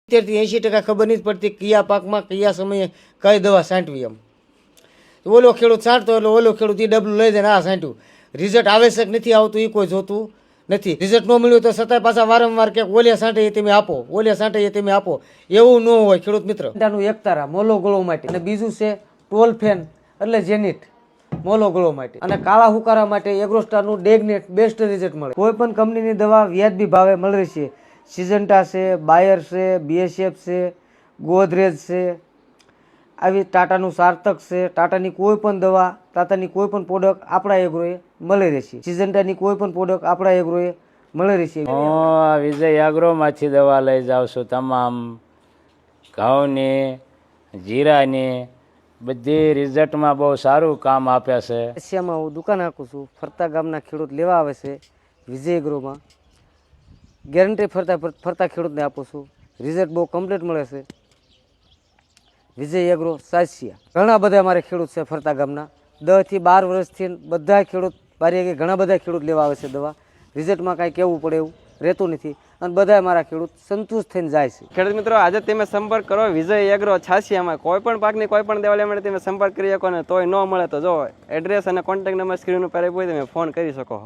70 થી 80% ખબર નથી પડતી કયા પાકમાં કયા સમયે કઈ દવા છાંટવી. એમ ઓલો ખેડૂત છાંટતો એટલે ઓલો ખેડૂત એ ડબલું લઈ જાય આ છાંટ્યું, રિઝલ્ટ આવશ્યક નથી આવતું એ કોઈ જોતું નથી. રિઝલ્ટ ન મળ્યું તો છતાંય પાછા વારંવાર કે ઓલિયા છાંટે એ તમે આપો, ઓલિયા છાંટે એ તમે આપો, એવું ન હોય ખેડૂત મિત્ર. એક તારા મોલો ગળો માટે અને બીજું છે ટોલફેન એટલે જેનિટ મોલો ગળો માટે અને કાળા હુકારા માટે એગ્રોસ્ટારનું ડેગનેટ બેસ્ટ રિઝલ્ટ મળે. કોઈ પણ કંપનીની દવા વ્યાજબી ભાવે મળી છે. સિઝન્ટા છે, બાયર છે, BSF છે, ગોદરેજ છે, આવી ટાટાનું સાર્થક છે. ટાટાની કોઈ પણ દવા, ટાટાની કોઈ પણ પ્રોડક્ટ આપણા એગ્રોએ મળી રહેશે. સિઝન્ટાની કોઈ પણ પ્રોડક્ટ આપણા એગ્રોએ મળી રહેશે. હું વિજય એગ્રોમાંથી દવા લઈ જાઉં છું. તમામ ઘઉંની, જીરાની બધી રિઝલ્ટમાં બહુ સારું કામ આપે છે. એશિયામાં હું દુકાન આપું છું. ફરતા ગામના ખેડૂત લેવા આવે છે વિજય એગ્રોમાં. ગેરંટી ફરતા ખેડૂતને આપું છું. રિઝલ્ટ બહુ કમ્પ્લીટ મળે છે. વિજય એગ્રો સાસિયા ઘણા બધા અમારે ખેડૂત છે ફરતા ગામના. 10 થી 12 વર્ષથી બધા ખેડૂત બારી ઘણા બધા ખેડૂત લેવા આવે છે દવા. રિઝલ્ટમાં કાંઈ કહેવું પડે એવું રહેતું નથી અને બધા અમારા ખેડૂત સંતુષ્ટ થઈને જાય છે. ખેડૂત મિત્રો, આજે તમે સંપર્ક કરો વિજય એગ્રો છાસિયામાં. કોઈ પણ પાકની કોઈ પણ દવા લેવા માટે તમે સંપર્ક કરી શકો ને તોય ન મળે તો જો એડ્રેસ અને કોન્ટેક્ટ નંબર સ્ક્રીન ઉપર તમે ફોન કરી શકો.